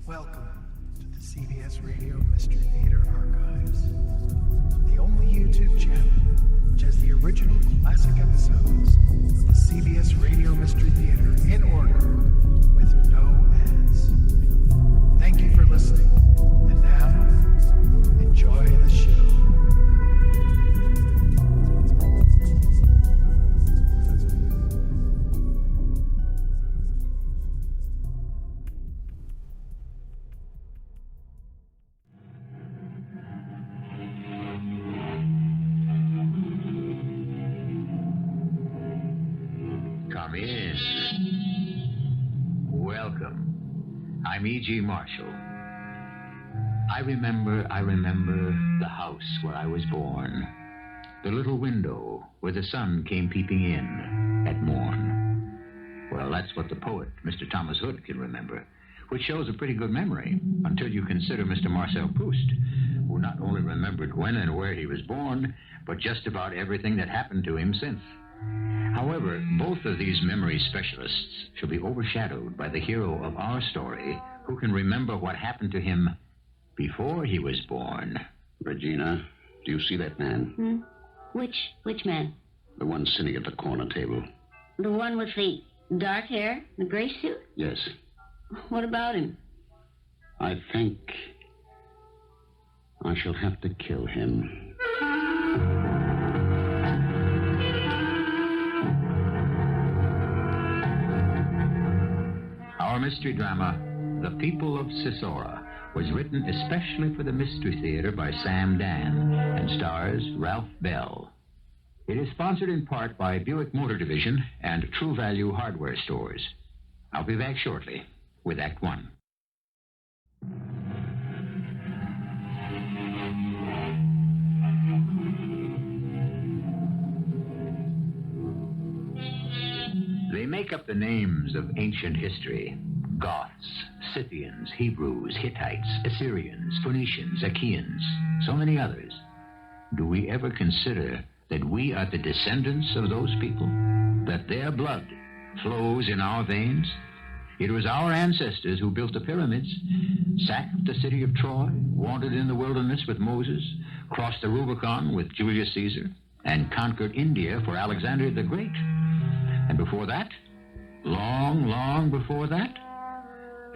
Welcome to the CBS Radio Mystery Theater Archives, the only YouTube channel which has the original classic episodes of the CBS Radio Mystery Theater in order with no ads. Thank you for listening, and now, enjoy the show. Come in. Welcome. I'm E.G. Marshall. I remember the house where I was born. The little window where the sun came peeping in at morn. Well, that's what the poet, Mr. Thomas Hood, can remember, which shows a pretty good memory until you consider Mr. Marcel Proust, who not only remembered when and where he was born, but just about everything that happened to him since. However, both of these memory specialists shall be overshadowed by the hero of our story, who can remember what happened to him before he was born. Regina, do you see that man? Which man? The one sitting at the corner table. The one with the dark hair, the gray suit? Yes. What about him? I think I shall have to kill him. Our mystery drama, The People of SISSORA, was written especially for the Mystery Theater by Sam Dann and stars Ralph Bell. It is sponsored in part by Buick Motor Division and True Value Hardware Stores. I'll be back shortly with Act One. They make up the names of ancient history. Goths, Scythians, Hebrews, Hittites, Assyrians, Phoenicians, Achaeans, so many others. Do we ever consider that we are the descendants of those people? That their blood flows in our veins? It was our ancestors who built the pyramids, sacked the city of Troy, wandered in the wilderness with Moses, crossed the Rubicon with Julius Caesar, and conquered India for Alexander the Great. And before that, long before that,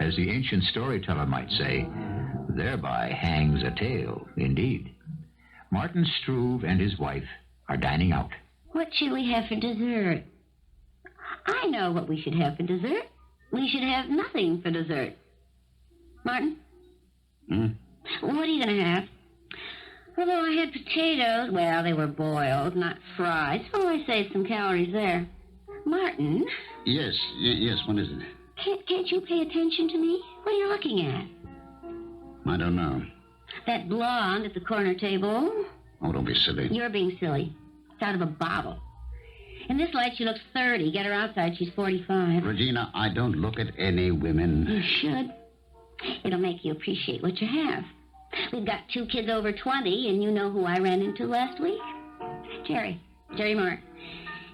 as the ancient storyteller might say, thereby hangs a tale, indeed. Martin Struve and his wife are dining out. What should we have for dessert? I know what we should have for dessert. We should have nothing for dessert. Martin? What are you going to have? Although I had potatoes, well, they were boiled, not fried, so I saved some calories there. Martin? Yes, what is it? Can't you pay attention to me? What are you looking at? I don't know. That blonde at the corner table? Oh, don't be silly. You're being silly. It's out of a bottle. In this light, she looks 30. Get her outside, she's 45. Regina, I don't look at any women. You should. It'll make you appreciate what you have. We've got 2 kids over 20, and you know who I ran into last week? Jerry Mark.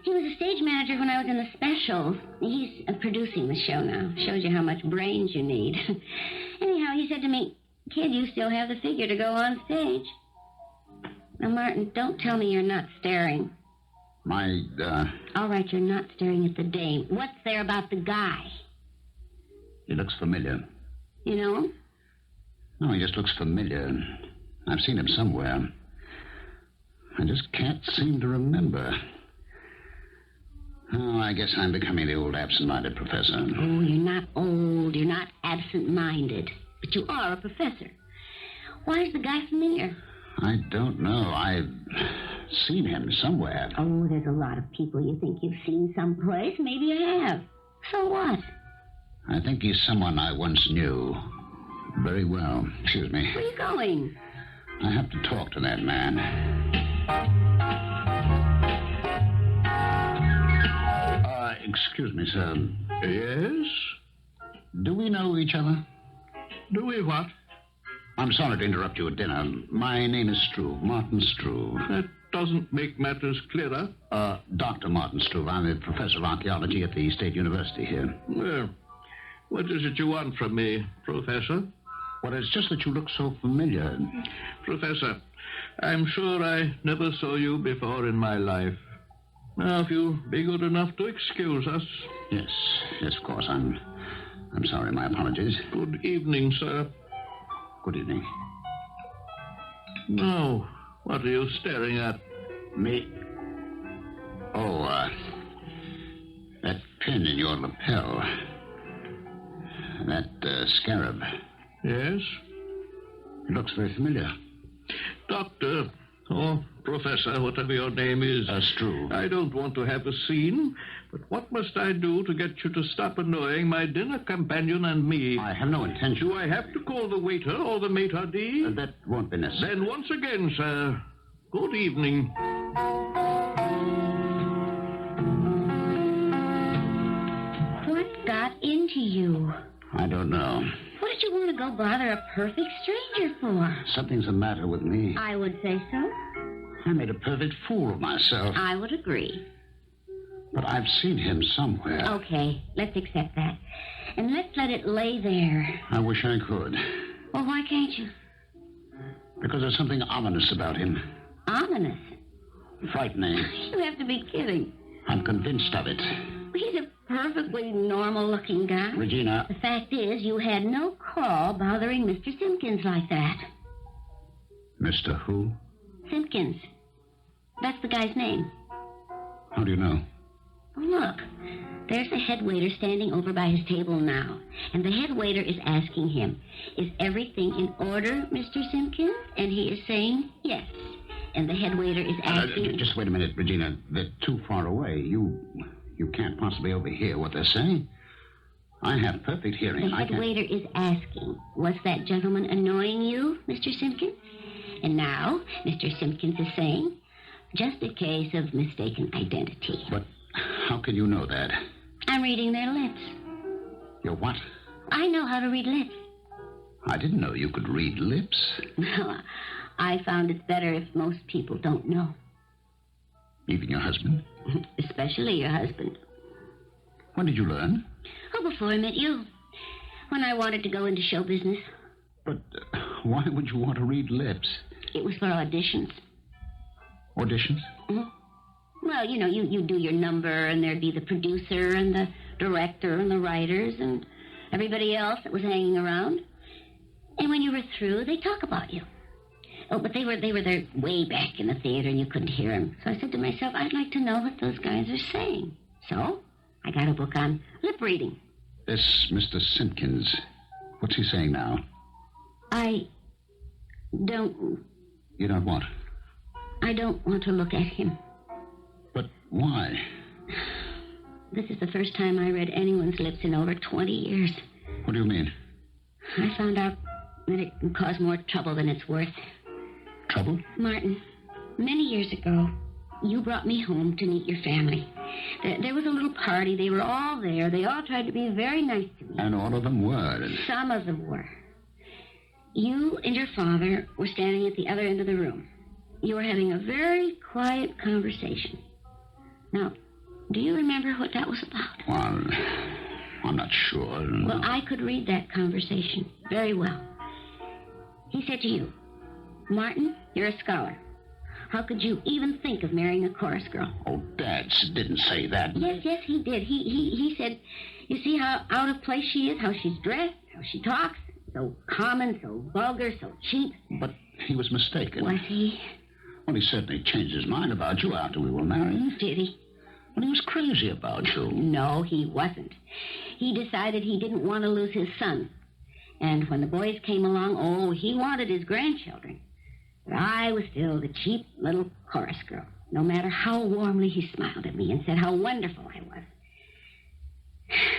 He was a stage manager when I was in the specials. He's producing the show now. Shows you how much brains you need. Anyhow, he said to me, "Kid, you still have the figure to go on stage." Now, Martin, don't tell me you're not staring. All right, you're not staring at the dame. What's there about the guy? He looks familiar. You know him? No, he just looks familiar. I've seen him somewhere. I just can't seem to remember. Oh, I guess I'm becoming the old absent-minded professor. Oh, you're not old. You're not absent-minded. But you are a professor. Why is the guy familiar? I don't know. I've seen him somewhere. Oh, there's a lot of people you think you've seen someplace. Maybe you have. So what? I think he's someone I once knew very well. Excuse me. Where are you going? I have to talk to that man. Excuse me, sir. Yes? Do we know each other? Do we what? I'm sorry to interrupt you at dinner. My name is Struve, Martin Struve. That doesn't make matters clearer. Dr. Martin Struve. I'm a professor of archaeology at the State University here. Well, What is it you want from me, Professor? Well, it's just that you look so familiar. Professor, I'm sure I never saw you before in my life. Now, if you'll be good enough to excuse us. Yes, of course. I'm sorry. My apologies. Good evening, sir. Good evening. Now, what are you staring at? Me? Oh, that pin in your lapel. That scarab. Yes? It looks very familiar. Doctor, or Professor, whatever your name is. That's true. I don't want to have a scene, but what must I do to get you to stop annoying my dinner companion and me? I have no intention. Do I have to call the waiter or the maitre d'? That won't be necessary. Then once again, sir, good evening. What got into you? I don't know. What did you want to go bother a perfect stranger for? Something's the matter with me. I would say so. I made a perfect fool of myself. I would agree. But I've seen him somewhere. Okay, let's accept that. And let's let it lay there. I wish I could. Well, why can't you? Because there's something ominous about him. Ominous. Frightening. You have to be kidding. I'm convinced of it. He's a perfectly normal-looking guy. Regina. The fact is, you had no call bothering Mr. Simpkins like that. Mr. Who? Simpkins. That's the guy's name. How do you know? Look, there's the head waiter standing over by his table now. And the head waiter is asking him, is everything in order, Mr. Simpkins? And he is saying yes. And the head waiter is asking... Just wait a minute, Regina. They're too far away. You can't possibly overhear what they're saying. I have perfect hearing. The head waiter is asking, was that gentleman annoying you, Mr. Simpkins? And now, Mr. Simpkins is saying, just a case of mistaken identity. But how can you know that? I'm reading their lips. Your what? I know how to read lips. I didn't know you could read lips. No, I found it's better if most people don't know. Even your husband? Especially your husband. When did you learn? Oh, before I met you. When I wanted to go into show business. But why would you want to read lips? It was for auditions. Auditions? Mm-hmm. Well, you know, you do your number, and there'd be the producer and the director and the writers and everybody else that was hanging around. And when you were through, they'd talk about you. Oh, but they were there way back in the theater, and you couldn't hear them. So I said to myself, I'd like to know what those guys are saying. So I got a book on lip reading. This Mr. Simpkins, what's he saying now? I don't... You don't what? I don't want to look at him. But why? This is the first time I read anyone's lips in over 20 years. What do you mean? I found out that it can cause more trouble than it's worth. Trouble? Martin, many years ago, you brought me home to meet your family. There was a little party. They were all there. They all tried to be very nice to me. And all of them were. Some of them were. You and your father were standing at the other end of the room. You were having a very quiet conversation. Now, do you remember what that was about? Well, I'm not sure. Well, I could read that conversation very well. He said to you, Martin, you're a scholar. How could you even think of marrying a chorus girl? Oh, Dad didn't say that. Yes, he did. He said, you see how out of place she is, how she's dressed, how she talks, so common, so vulgar, so cheap. But he was mistaken. Was he? Well, he certainly changed his mind about you after we were married. Did he? Well, he was crazy about you. No, he wasn't. He decided he didn't want to lose his son. And when the boys came along, he wanted his grandchildren. But I was still the cheap little chorus girl, no matter how warmly he smiled at me and said how wonderful I was.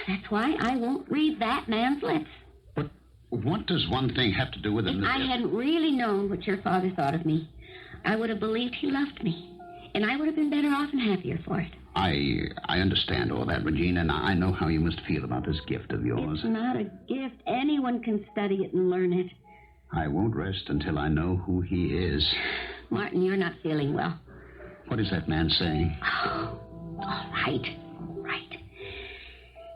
That's why I won't read that man's lips. But what does one thing have to do with If another? I hadn't really known what your father thought of me, I would have believed he loved me. And I would have been better off and happier for it. I understand all that, Regina, and I know how you must feel about this gift of yours. It's not a gift. Anyone can study it and learn it. I won't rest until I know who he is. Martin, you're not feeling well. What is that man saying? Oh, all right.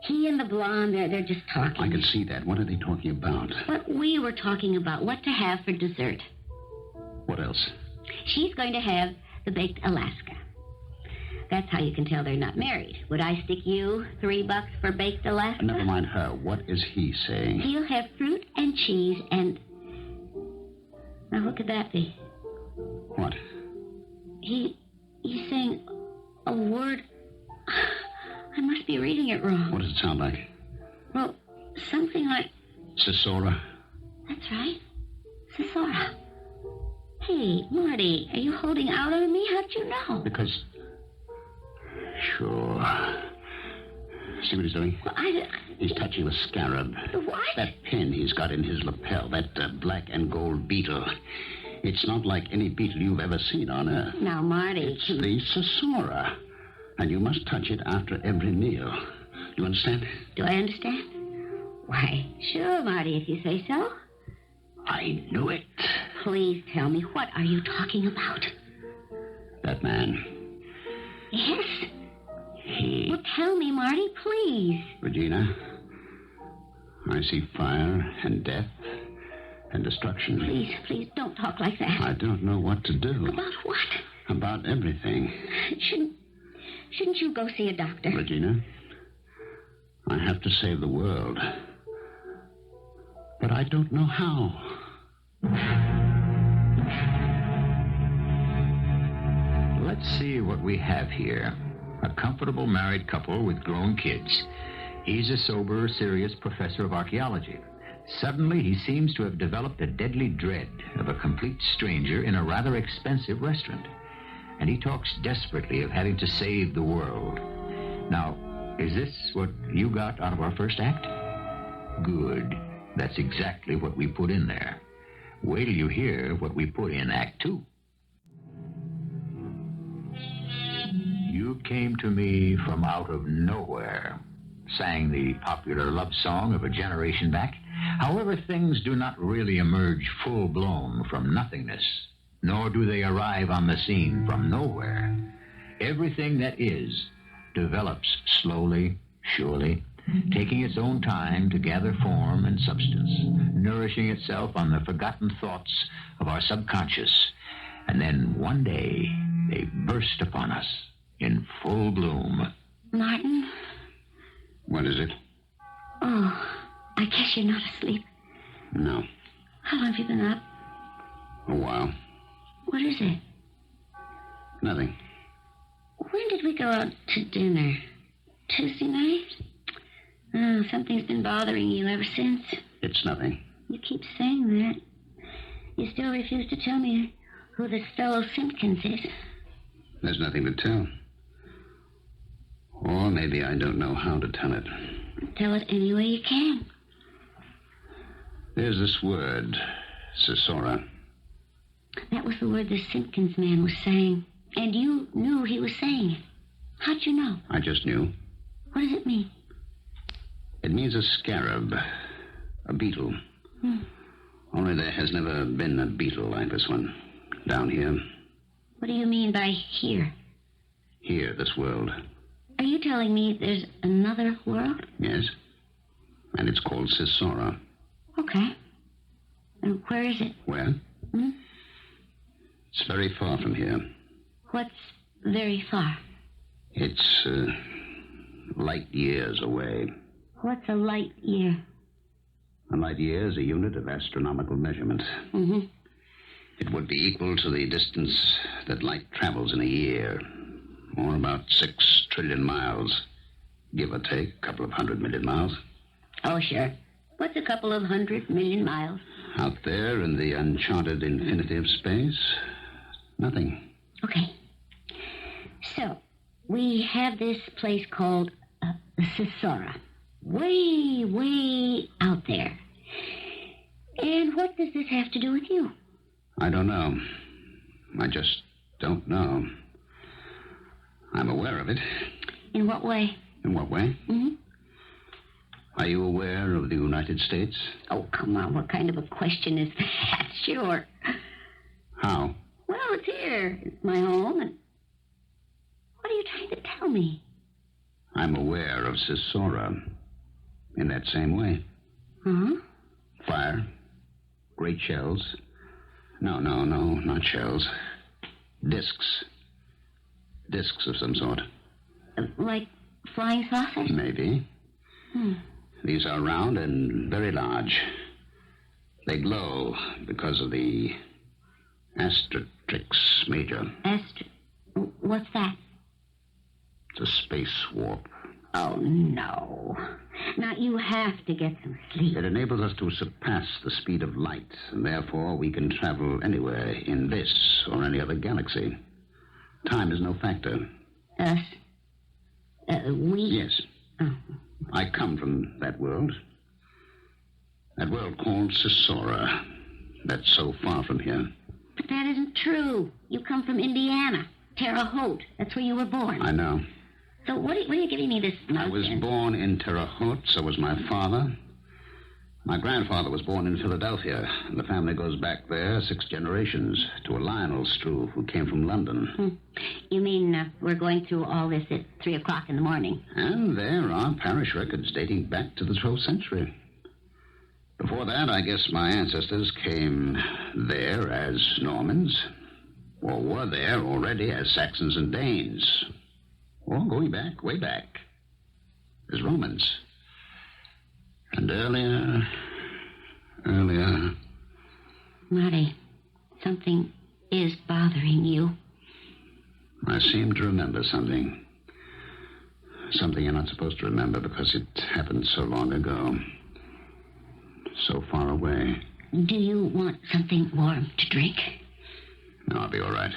He and the blonde, they're just talking. I can see that. What are they talking about? What we were talking about, what to have for dessert. What else? She's going to have the baked Alaska. That's how you can tell they're not married. Would I stick you $3 for baked Alaska? Never mind her. What is he saying? He'll have fruit and cheese and... Now, what could that be? What? He's saying a word... I must be reading it wrong. What does it sound like? Well, something like... SISSORA? That's right. SISSORA. Hey, Marty, are you holding out on me? How'd you know? Because... Sure. See what he's doing? Well, He's touching the scarab. The what? That pin he's got in his lapel, that black and gold beetle. It's not like any beetle you've ever seen on Earth. Now, Marty... It's the SISSORA. And you must touch it after every meal. You understand? Do I understand? Why, sure, Marty, if you say so. I knew it. Please tell me, what are you talking about? That man. Yes? He... Well, tell me, Marty, please. Regina, I see fire and death and destruction. Please, don't talk like that. I don't know what to do. About what? About everything. Shouldn't you go see a doctor? Regina, I have to save the world. But I don't know how. Let's see what we have here. A comfortable married couple with grown kids. He's a sober, serious professor of archaeology. Suddenly, he seems to have developed a deadly dread of a complete stranger in a rather expensive restaurant. And he talks desperately of having to save the world. Now, is this what you got out of our first act? Good. That's exactly what we put in there. Wait till you hear what we put in Act 2. You came to me from out of nowhere, sang the popular love song of a generation back. However, things do not really emerge full-blown from nothingness, nor do they arrive on the scene from nowhere. Everything that is develops slowly, surely, taking its own time to gather form and substance, nourishing itself on the forgotten thoughts of our subconscious. And then one day, they burst upon us in full bloom. Martin? What is it? Oh, I guess you're not asleep. No. How long have you been up? A while. What is it? Nothing. When did we go out to dinner? Tuesday night? Oh, something's been bothering you ever since. It's nothing. You keep saying that. You still refuse to tell me who this fellow Simpkins is. There's nothing to tell. Or maybe I don't know how to tell it. Tell it any way you can. There's this word, SISSORA. That was the word the Simpkins man was saying. And you knew he was saying it. How'd you know? I just knew. What does it mean? It means a scarab, a beetle. Only there has never been a beetle like this one down here. What do you mean by here? Here, this world. Are you telling me there's another world? Yes. And it's called SISSORA. Okay. And where is it? Where? It's very far from here. What's very far? It's light years away. What's a light year? A light year is a unit of astronomical measurement. It would be equal to the distance that light travels in a year, or about 6 trillion miles, give or take a couple of 100 million miles. Oh, sure. What's a couple of 100 million miles? Out there in the uncharted infinity of space, nothing. Okay. So, we have this place called SISSORA. Way, way out there. And what does this have to do with you? I don't know. I just don't know. I'm aware of it. In what way? In what way? Are you aware of the United States? Oh, come on. What kind of a question is that? Sure. How? Well, it's here. It's my home. And what are you trying to tell me? I'm aware of SISSORA in that same way. Huh? Fire, great shells. No, not shells. Discs. Discs of some sort. Like flying saucers? Maybe. These are round and very large. They glow because of the Astratrix Major. What's that? It's a space warp. Oh, no. Now, you have to get some sleep. It enables us to surpass the speed of light, and therefore we can travel anywhere in this or any other galaxy. Time is no factor. Us? We? Yes. Oh. I come from that world. That world called SISSORA. That's so far from here. But that isn't true. You come from Indiana. Terre Haute. That's where you were born. I know. So what are you giving me this I was nonsense? born in Terre Haute, so was my father. My grandfather was born in Philadelphia, and the family goes back there 6 generations to a Lionel Struve who came from London. You mean we're going through all this at 3 o'clock in the morning? And there are parish records dating back to the 12th century. Before that, I guess my ancestors came there as Normans, or were there already as Saxons and Danes, or going back, way back, as Romans. And earlier... Marty, something is bothering you. I seem to remember something. Something you're not supposed to remember because it happened so long ago. So far away. Do you want something warm to drink? No, I'll be all right.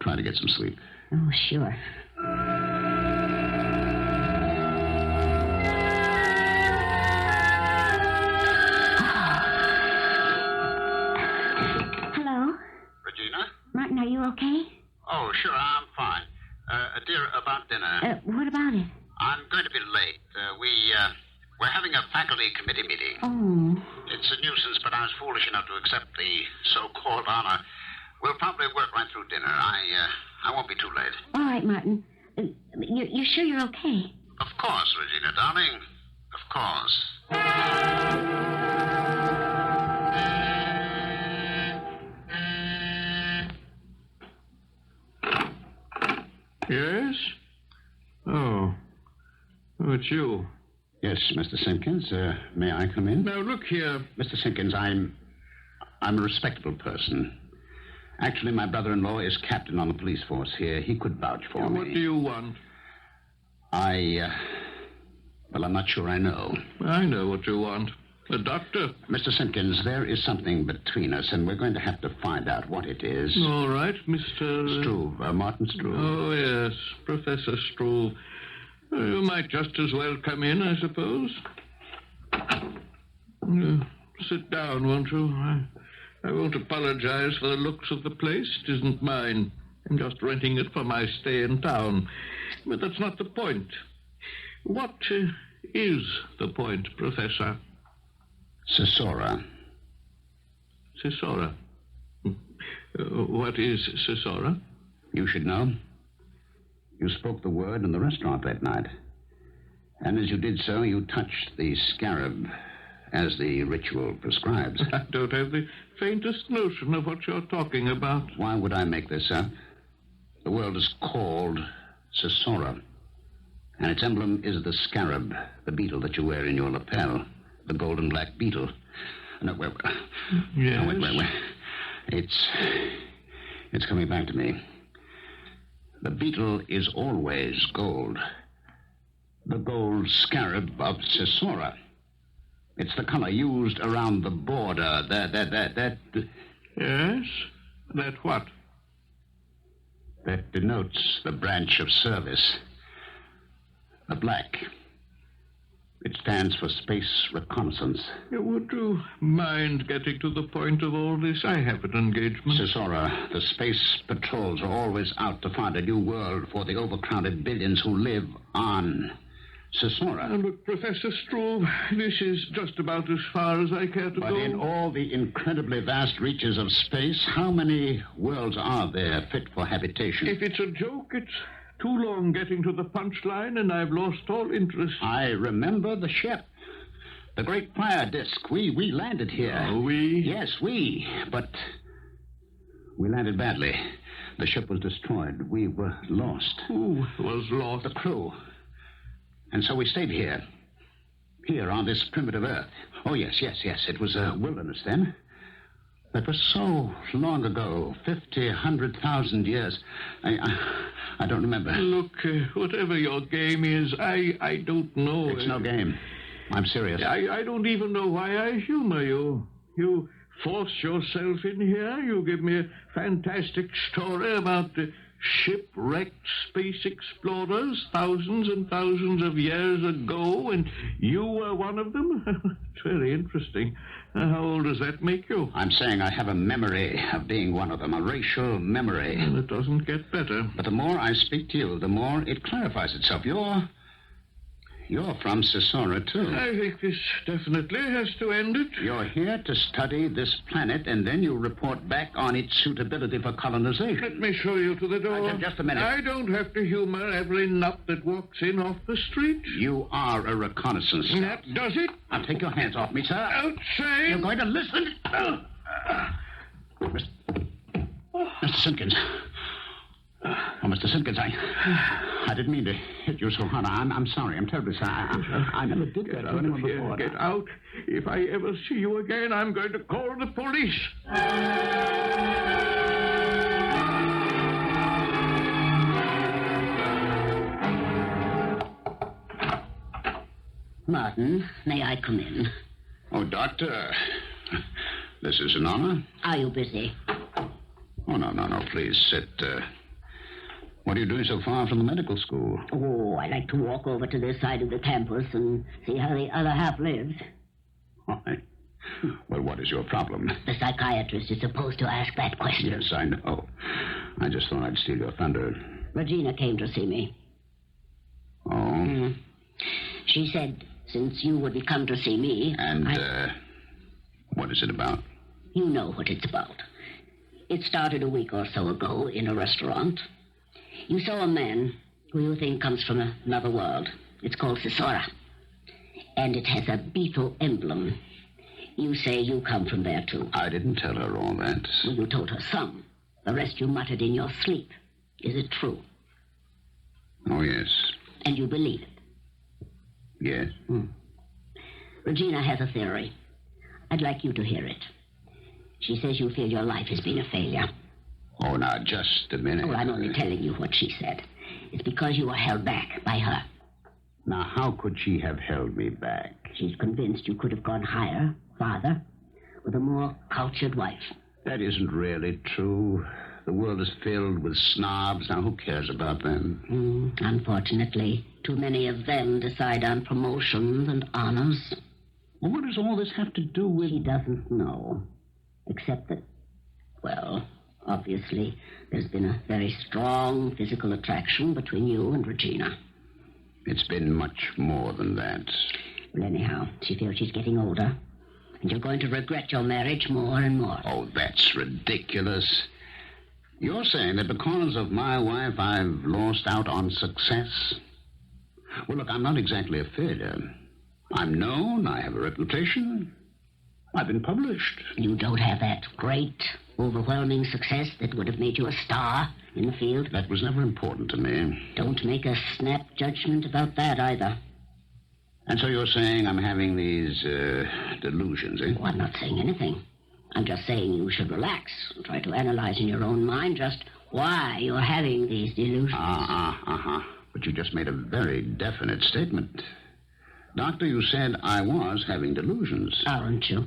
Try to get some sleep. Oh, sure. Hello? Regina? Martin, are you okay? Oh, sure, I'm fine. Dear, about dinner. What about it? I'm going to be late. We're having a faculty committee meeting. Oh. It's a nuisance, but I was foolish enough to accept the so-called honor. We'll probably work right through dinner. I won't be too late. All right, Martin. You're sure you're okay? Of course, Regina, darling. Of course. Yes? Oh, it's you. Yes, Mr. Simpkins. May I come in? Now, look here. Mr. Simpkins, I'm a respectable person. Actually, my brother-in-law is captain on the police force here. He could vouch for me. What do you want? Well, I'm not sure I know. I know what you want. A doctor. Mr. Simpkins, there is something between us, and we're going to have to find out what it is. All right, Mr. Struve, Martin Struve. Oh, yes, Professor Struve. You might just as well come in, I suppose. Sit down, won't you? I won't apologize for the looks of the place. It isn't mine. I'm just renting it for my stay in town. But that's not the point. What is the point, Professor? SISSORA. SISSORA. What is SISSORA? You should know. You spoke the word in the restaurant that night. And as you did so, you touched the scarab as the ritual prescribes. I don't have the faintest notion of what you're talking about. Why would I make this up? The world is called SISSORA. And its emblem is the scarab, the beetle that you wear in your lapel. The golden black beetle. No, wait. Yes? No, wait. It's coming back to me. The beetle is always gold. The gold scarab of SISSORA. It's the color used around the border. That. Yes? That what? That denotes the branch of service. The black. It stands for space reconnaissance. Would you mind getting to the point of all this? I have an engagement. SISSORA, the space patrols are always out to find a new world for the overcrowded billions who live on SISSORA. But, Professor Struve, this is just about as far as I care to go. But in all the incredibly vast reaches of space, how many worlds are there fit for habitation? If it's a joke, it's too long getting to the punchline, and I've lost all interest. I remember the ship. The Great Fire Disk. We landed here. Oh, we? Yes, we. But we landed badly. The ship was destroyed. We were lost. Who was lost? The crew. And so we stayed here. Here on this primitive Earth. Oh, yes. It was a wilderness then. That was so long ago. 50, 100,000 years. I don't remember. Look, whatever your game is, I don't know. It's no game. I'm serious. I don't even know why I humor you. You force yourself in here. You give me a fantastic story about shipwrecked space explorers thousands and thousands of years ago, and you were one of them? It's very interesting. How old does that make you? I'm saying I have a memory of being one of them, a racial memory. Well, it doesn't get better. But the more I speak to you, the more it clarifies itself. You're from SISSORA, too. I think this definitely has to end it. You're here to study this planet, and then you report back on its suitability for colonization. Let me show you to the door. Just a minute. I don't have to humor every nut that walks in off the street. You are a reconnaissance scout. That does it. Now, take your hands off me, sir. Outside. You're going to listen. Mr. Simpkins. Oh, Mr. Simpkins, I didn't mean to hit you so hard. I'm sorry. I'm terribly sorry. I never did that to anyone before. Get out. If I ever see you again, I'm going to call the police. Martin, may I come in? Oh, Doctor. This is an honor. Are you busy? Oh, no, please sit. What are you doing so far from the medical school? Oh, I like to walk over to this side of the campus and see how the other half lives. Why? Well, what is your problem? The psychiatrist is supposed to ask that question. Yes, I know. I just thought I'd steal your thunder. Regina came to see me. Oh? She said, since you would be come to see me... And, what is it about? You know what it's about. It started a week or so ago in a restaurant. You saw a man who you think comes from another world. It's called SISSORA. And it has a beetle emblem. You say you come from there, too. I didn't tell her all that. Well, you told her some. The rest you muttered in your sleep. Is it true? Oh, yes. And you believe it? Yes. Regina has a theory. I'd like you to hear it. She says you feel your life has been a failure. Oh, now, just a minute. Oh, I'm only telling you what she said. It's because you were held back by her. Now, how could she have held me back? She's convinced you could have gone higher, farther, with a more cultured wife. That isn't really true. The world is filled with snobs. Now, who cares about them? Unfortunately, too many of them decide on promotions and honors. Well, what does all this have to do with... She doesn't know. Except that, well, obviously, there's been a very strong physical attraction between you and Regina. It's been much more than that. Well, anyhow, she feels she's getting older. And you're going to regret your marriage more and more. Oh, that's ridiculous. You're saying that because of my wife, I've lost out on success? Well, look, I'm not exactly a failure. I'm known. I have a reputation. I've been published. You don't have that great, overwhelming success that would have made you a star in the field? That was never important to me. Don't make a snap judgment about that either. And so you're saying I'm having these delusions, eh? Oh, I'm not saying anything. I'm just saying you should relax and try to analyze in your own mind just why you're having these delusions. But you just made a very definite statement. Doctor, you said I was having delusions. Aren't you?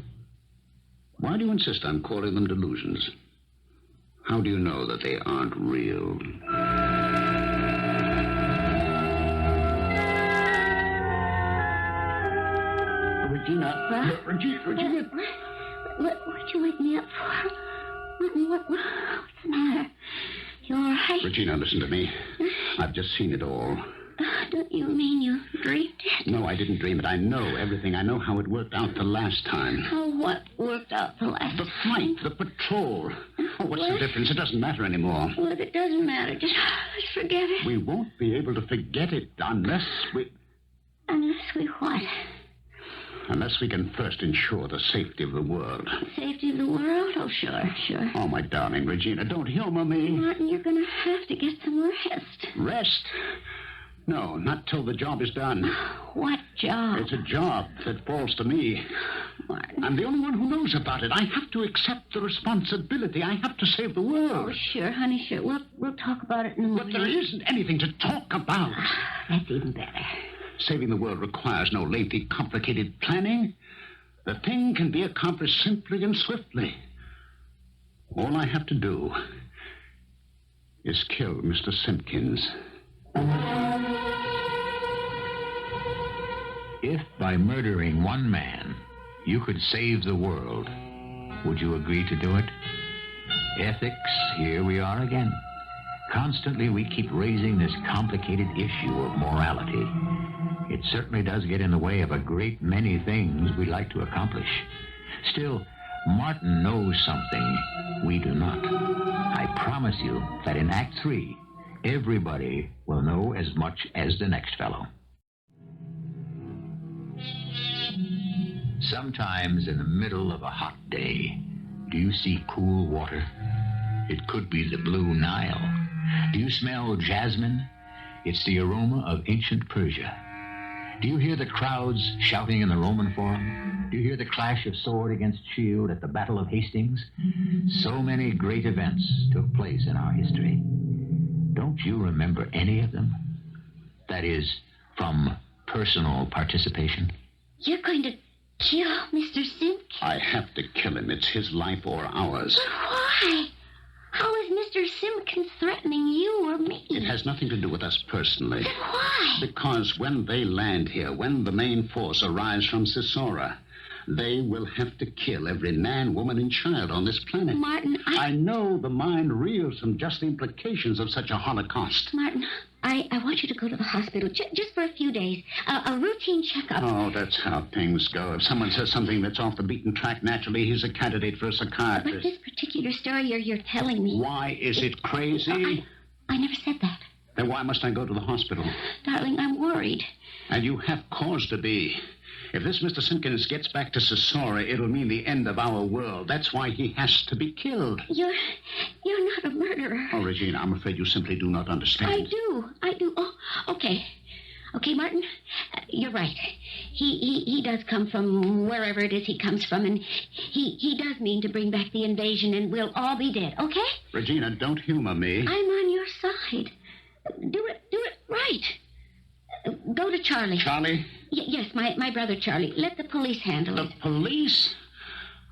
Why do you insist on calling them delusions? How do you know that they aren't real? Regina. Regina. What'd you wake me up for? What's the matter? You all right? Regina, listen to me. I've just seen it all. Don't you mean you dreamed it? No, I didn't dream it. I know everything. I know how it worked out the last time. Oh, what worked out the last The flight, the patrol. Oh, what's What? the difference? It doesn't matter anymore. Well, if it doesn't matter, just forget it. We won't be able to forget it unless we what? Unless we can first ensure the safety of the world. Safety of the world? Oh, sure. Oh, my darling Regina, don't humor me. Martin, you're going to have to get some rest. Rest? No, not till the job is done. What job? It's a job that falls to me. Martin. I'm the only one who knows about it. I have to accept the responsibility. I have to save the world. Oh, sure, honey, sure. We'll talk about it in the But morning. there isn't anything to talk about. That's even better. Saving the world requires no lengthy, complicated planning. The thing can be accomplished simply and swiftly. All I have to do is kill Mr. Simpkins. If by murdering one man you could save the world, would you agree to do it? Ethics, here we are again. Constantly we keep raising this complicated issue of morality. It certainly does get in the way of a great many things we'd like to accomplish. Still, Martin knows something we do not. I promise you that in Act 3, everybody will know as much as the next fellow. Sometimes in the middle of a hot day, do you see cool water? It could be the Blue Nile. Do you smell jasmine? It's the aroma of ancient Persia. Do you hear the crowds shouting in the Roman Forum? Do you hear the clash of sword against shield at the Battle of Hastings? So many great events took place in our history. Don't you remember any of them? That is, from personal participation? You're going to kill Mr. Simpkins? I have to kill him. It's his life or ours. But why? How is Mr. Simpkins threatening you or me? It has nothing to do with us personally. Then why? Because when they land here, when the main force arrives from SISSORA, they will have to kill every man, woman, and child on this planet. Martin, I know the mind reels from just the implications of such a Holocaust. Martin, I want you to go to the hospital just for a few days. A routine checkup. Oh, that's how things go. If someone says something that's off the beaten track, naturally, he's a candidate for a But psychiatrist. this particular story you're telling me... Why is it crazy? I never said that. Then why must I go to the hospital? Darling, I'm worried. And you have cause to be. If this Mr. Simpkins gets back to SISSORA, it'll mean the end of our world. That's why he has to be killed. You're not a murderer. Oh, Regina, I'm afraid you simply do not understand. I do. Oh, okay. Okay, Martin, you're right. He does come from wherever it is he comes from, and he does mean to bring back the invasion, and we'll all be dead, okay? Regina, don't humor me. I'm on your side. Do it right. Go to Charlie. Charlie? Yes, my brother Charlie. Let the police handle The it. police?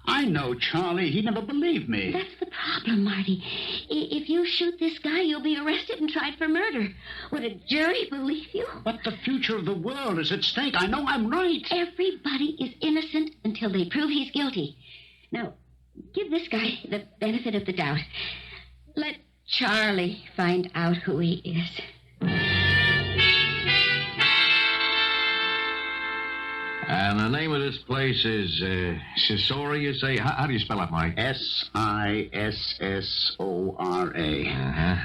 I know Charlie. He never believed me. That's the problem, Marty. If you shoot this guy, you'll be arrested and tried for murder. Would a jury believe you? But the future of the world is at stake. I know I'm right. Everybody is innocent until they prove he's guilty. Now, give this guy the benefit of the doubt. Let Charlie find out who he is. And the name of this place is SISSORA, you say? How do you spell that, Mike? SISSORA. Uh-huh.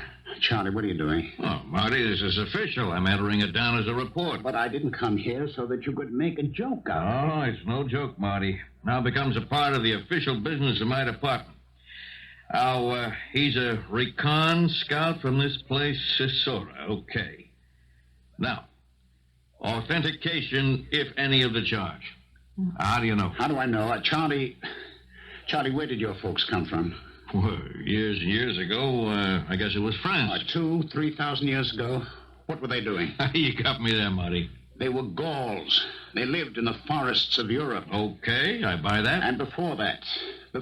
Charlie, what are you doing? Oh, Marty, this is official. I'm entering it down as a report. But I didn't come here so that you could make a joke out of Oh, it's no joke, Marty. Now becomes a part of the official business of my department. Now, he's a recon scout from this place, SISSORA. Okay. Now, authentication, if any, of the charge. How do you know? How do I know? Charlie, where did your folks come from? Well, years and years ago, I guess it was France. 2,000, 3,000 years ago. What were they doing? You got me there, Marty. They were Gauls. They lived in the forests of Europe. Okay, I buy that. And before that, do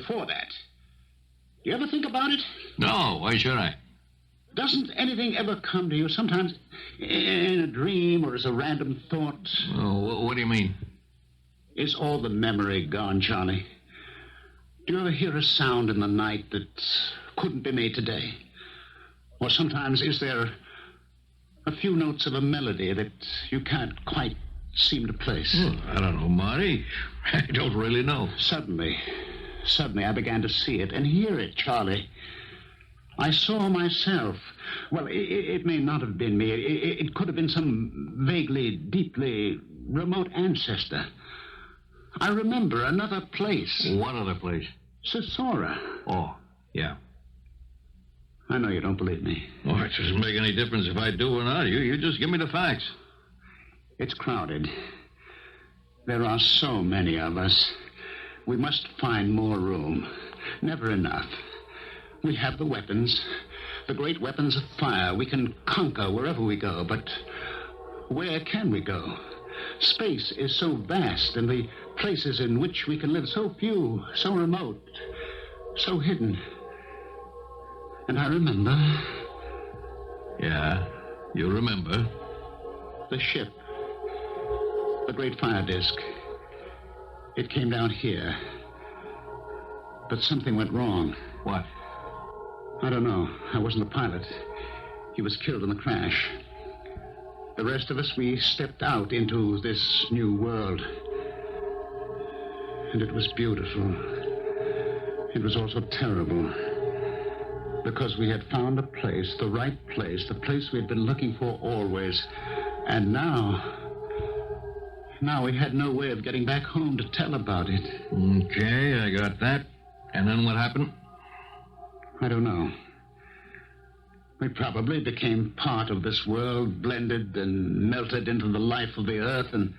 you ever think about it? No, why should I? Doesn't anything ever come to you, sometimes in a dream or as a random thought? Oh, what do you mean? Is all the memory gone, Charlie? Do you ever hear a sound in the night that couldn't be made today? Or sometimes is there a few notes of a melody that you can't quite seem to place? Well, I don't know, Marty. I don't really know. Suddenly, Suddenly I began to see it and hear it, Charlie. I saw myself. Well, it may not have been me. It could have been some vaguely, deeply remote ancestor. I remember another place. What other place? SISSORA. Oh, yeah. I know you don't believe me. Oh, it doesn't make any difference if I do or not. You just give me the facts. It's crowded. There are so many of us. We must find more room. Never enough. We have the weapons, the great weapons of fire. We can conquer wherever we go, but where can we go? Space is so vast, and the places in which we can live so few, so remote, so hidden. And I remember... Yeah, you remember. The ship. The great fire disk. It came down here. But something went wrong. What? I don't know. I wasn't the pilot. He was killed in the crash. The rest of us, we stepped out into this new world. And it was beautiful. It was also terrible. Because we had found a place, the right place, the place we had been looking for always. And now we had no way of getting back home to tell about it. Okay, I got that. And then what happened? I don't know. We probably became part of this world, blended and melted into the life of the earth, and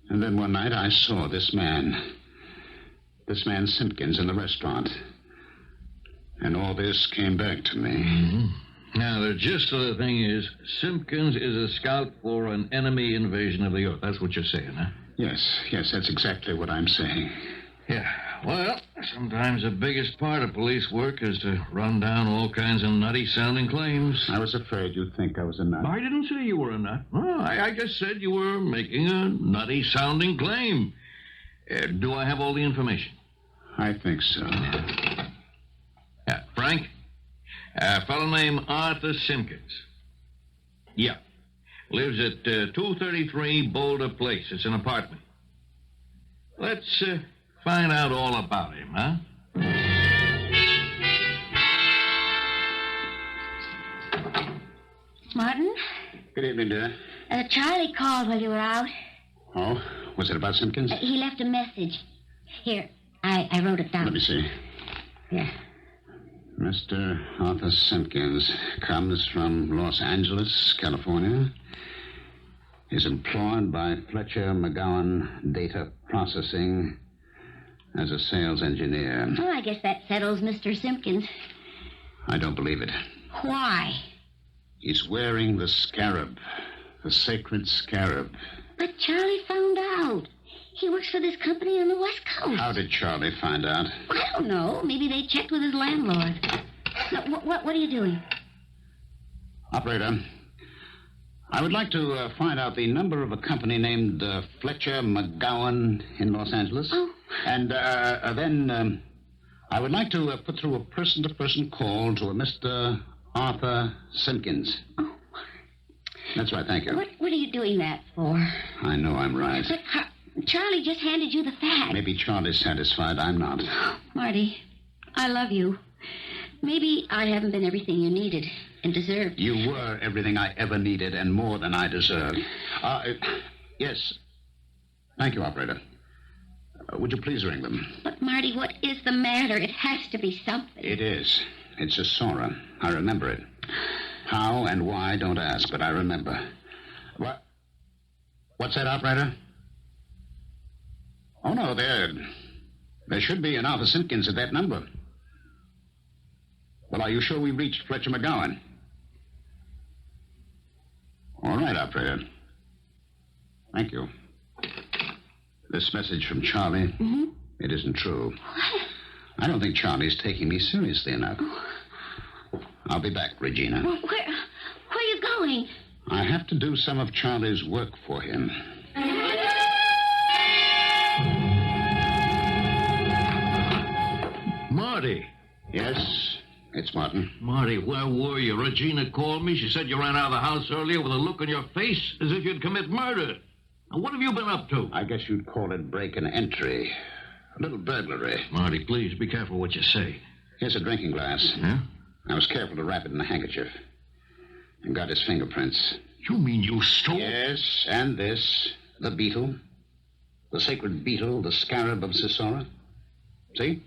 then one night I saw this man Simpkins, in the restaurant. And all this came back to me. Mm-hmm. Now, the gist of the thing is, Simpkins is a scout for an enemy invasion of the earth. That's what you're saying, huh? Yes, that's exactly what I'm saying. Yeah. Well, sometimes the biggest part of police work is to run down all kinds of nutty-sounding claims. I was afraid you'd think I was a nut. I didn't say you were a nut. Oh, I just said you were making a nutty-sounding claim. Do I have all the information? I think so. Yeah, Frank? A fellow named Arthur Simpkins. Yeah. Lives at 233 Boulder Place. It's an apartment. Let's find out all about him, huh? Martin? Good evening, dear. Charlie called while you were out. Oh? Was it about Simpkins? He left a message. Here, I wrote it down. Let me see. Here. Mr. Arthur Simpkins comes from Los Angeles, California. Is employed by Fletcher McGowan Data Processing as a sales engineer. Oh, I guess that settles Mr. Simpkins. I don't believe it. Why? He's wearing the scarab, the sacred scarab. But Charlie found out. He works for this company on the West Coast. How did Charlie find out? I don't know. Maybe they checked with his landlord. Now, what are you doing? Operator, I would like to find out the number of a company named Fletcher McGowan in Los Angeles. Oh. And then I would like to put through a person-to-person call to a Mr. Arthur Simpkins. Oh. That's right, thank you. What are you doing that for? I know I'm right. But Charlie just handed you the facts. Maybe Charlie's satisfied. I'm not. Marty, I love you. Maybe I haven't been everything you needed and deserved. You were everything I ever needed and more than I deserved. Yes. Thank you, operator. Would you please ring them? But, Marty, what is the matter? It has to be something. It is. It's a Sora. I remember it. How and why, don't ask, but I remember. What? What's that, operator? Oh, no, there should be an Arthur Simpkins at that number. Well, are you sure we reached Fletcher McGowan? All right, operator. Thank you. This message from Charlie, It isn't true. What? I don't think Charlie's taking me seriously enough. I'll be back, Regina. Well, where are you going? I have to do some of Charlie's work for him. Marty. Yes, it's Martin. Marty, where were you? Regina called me. She said you ran out of the house earlier with a look on your face as if you'd commit murder. Now, what have you been up to? I guess you'd call it break and entry. A little burglary. Marty, please, be careful what you say. Here's a drinking glass. Yeah? I was careful to wrap it in a handkerchief. And got his fingerprints. You mean you stole... Yes, and this. The beetle. The sacred beetle, the scarab of SISSORA. See?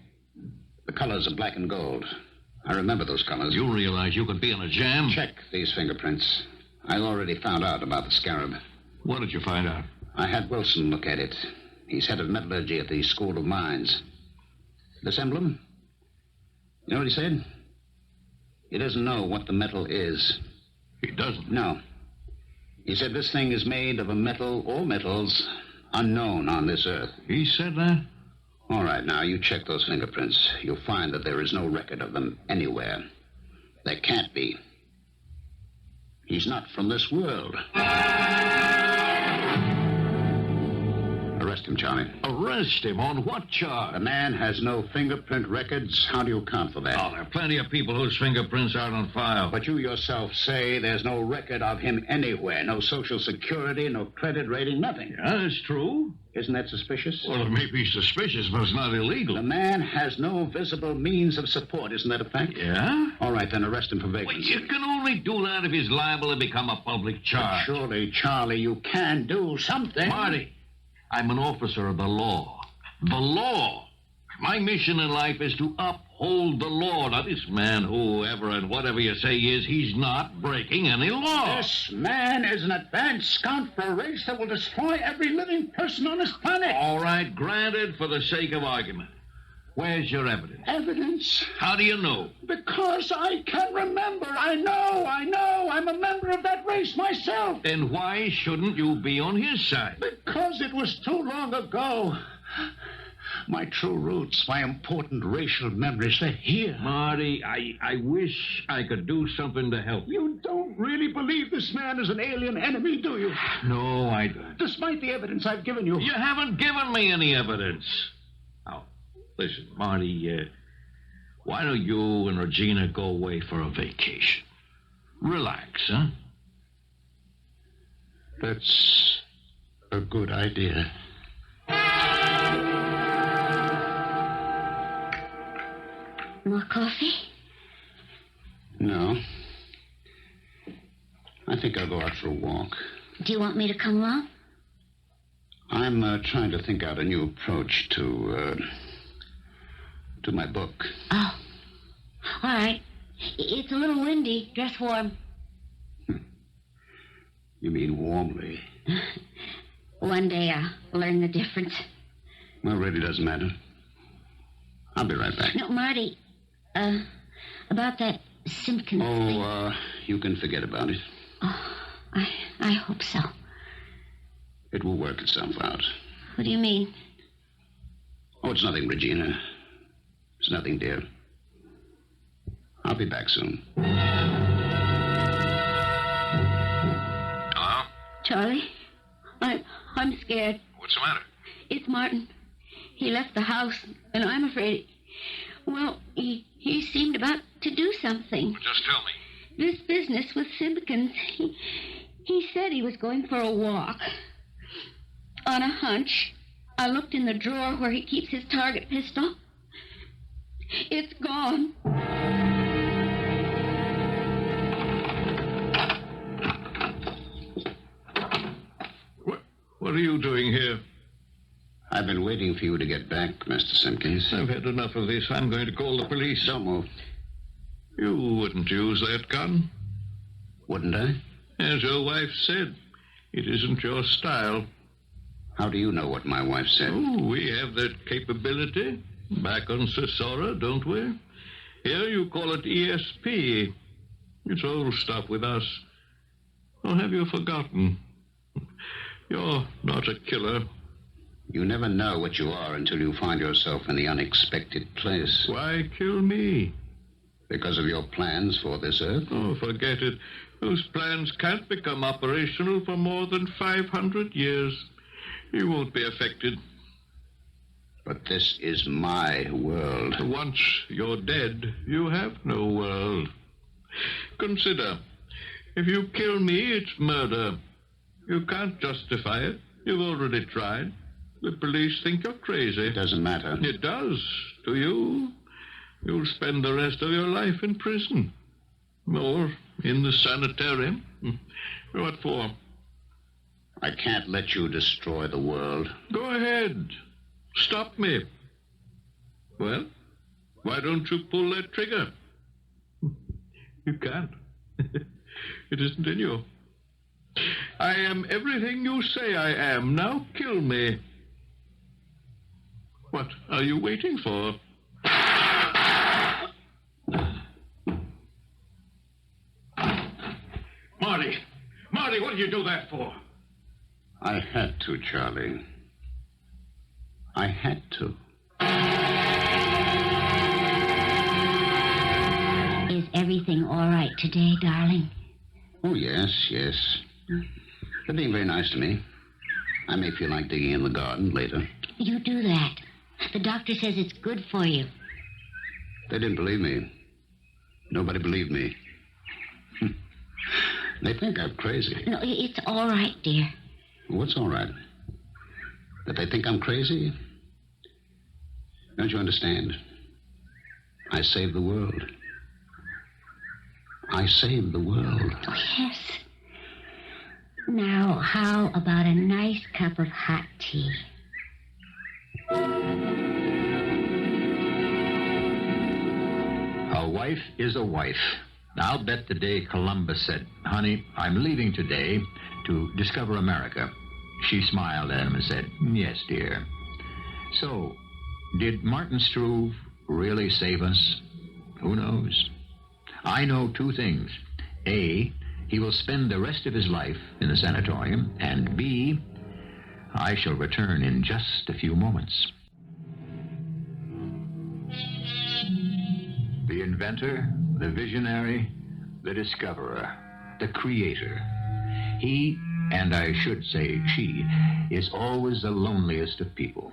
The colors are black and gold. I remember those colors. You realize you could be in a jam? Check these fingerprints. I already found out about the scarab. What did you find out? I had Wilson look at it. He's head of metallurgy at the School of Mines. This emblem? You know what he said? He doesn't know what the metal is. He doesn't? No. He said this thing is made of a metal or metals unknown on this earth. He said that? All right, now, you check those fingerprints. You'll find that there is no record of them anywhere. There can't be. He's not from this world. Arrest him, Charlie. Arrest him? On what charge? The man has no fingerprint records. How do you account for that? Oh, there are plenty of people whose fingerprints aren't on file. But you yourself say there's no record of him anywhere. No social security, no credit rating, nothing. Yeah, that's true. Isn't that suspicious? Well, it may be suspicious, but it's not illegal. The man has no visible means of support. Isn't that a fact? Yeah? All right, then arrest him for Well, vagrancy. you can only do that if he's liable to become a public charge. But surely, Charlie, you can do something. Marty, I'm an officer of the law. The law. My mission in life is to uphold the law. Now, this man, whoever and whatever you say he is, he's not breaking any law. This man is an advanced scout for a race that will destroy every living person on this planet. All right, granted for the sake of argument. Where's your evidence? Evidence? How do you know? Because I can remember. I know. I'm a member of that race myself. Then why shouldn't you be on his side? Because it was too long ago. My true roots, my important racial memories, they're here. Marty, I wish I could do something to help you. You don't really believe this man is an alien enemy, do you? No, I don't. Despite the evidence I've given you. You haven't given me any evidence. Now, listen, Marty, why don't you and Regina go away for a vacation? Relax, huh? That's a good idea. More coffee? No. I think I'll go out for a walk. Do you want me to come along? I'm trying to think out a new approach to my book. Oh. All right. It's a little windy. Dress warm. You mean warmly? One day I'll learn the difference. Well, it really doesn't matter. I'll be right back. No, Marty. About that Simpkins thing. Oh, you can forget about it. Oh, I hope so. It will work itself out. What do you mean? Oh, it's nothing, Regina. It's nothing, dear. I'll be back soon. Hello? Charlie? I'm scared. What's the matter? It's Martin. He left the house, and I'm afraid... Well, he seemed about to do something. Just tell me. This business with Simpkins, he said he was going for a walk. On a hunch, I looked in the drawer where he keeps his target pistol. It's gone. What are you doing here? I've been waiting for you to get back, Mr. Simpkins. I've had enough of this. I'm going to call the police. Don't move. You wouldn't use that gun. Wouldn't I? As your wife said, it isn't your style. How do you know what my wife said? Oh, we have that capability. Back on SISSORA, don't we? Here you call it ESP. It's old stuff with us. Or have you forgotten? You're not a killer. You never know what you are until you find yourself in the unexpected place. Why kill me? Because of your plans for this earth? Oh, forget it. Those plans can't become operational for more than 500 years. You won't be affected. But this is my world. Once you're dead, you have no world. Consider, if you kill me, it's murder. You can't justify it. You've already tried. The police think you're crazy. It doesn't matter. It does. To you. You'll spend the rest of your life in prison. Or in the sanitarium. What for? I can't let you destroy the world. Go ahead. Stop me. Well, why don't you pull that trigger? You can't. It isn't in you. I am everything you say I am. Now kill me. What are you waiting for? Marty, what did you do that for? I had to, Charlie. I had to. Is everything all right today, darling? Oh, yes. They're being very nice to me. I may feel like digging in the garden later. You do that. The doctor says it's good for you. They didn't believe me. Nobody believed me. They think I'm crazy. No, it's all right, dear. What's all right? That they think I'm crazy? Don't you understand? I saved the world. I saved the world. Oh, yes. Now, how about a nice cup of hot tea? A wife is a wife. I'll bet the day Columbus said, "Honey, I'm leaving today to discover America," she smiled at him and said, "Yes, dear." So, did Martin Struve really save us? Who knows? I know two things. A, he will spend the rest of his life in the sanatorium, and B, I shall return in just a few moments. The inventor, the visionary, the discoverer, the creator. He, and I should say she, is always the loneliest of people.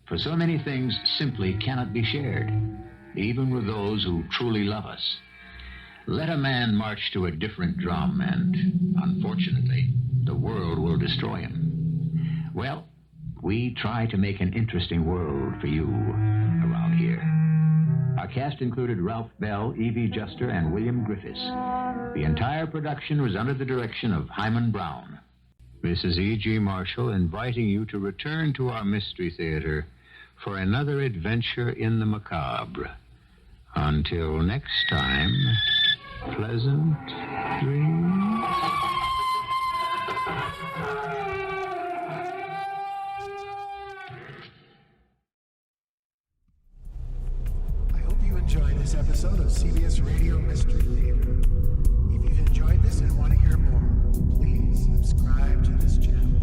For so many things simply cannot be shared, even with those who truly love us. Let a man march to a different drum, and, unfortunately, the world will destroy him. Well, we try to make an interesting world for you around here. Our cast included Ralph Bell, Evie Juster, and William Griffis. The entire production was under the direction of Hyman Brown. This is E.G. Marshall inviting you to return to our Mystery Theater for another adventure in the macabre. Until next time, pleasant dreams. I hope you enjoyed this episode of CBS Radio Mystery Theater. If you've enjoyed this and want to hear more, please subscribe to this channel.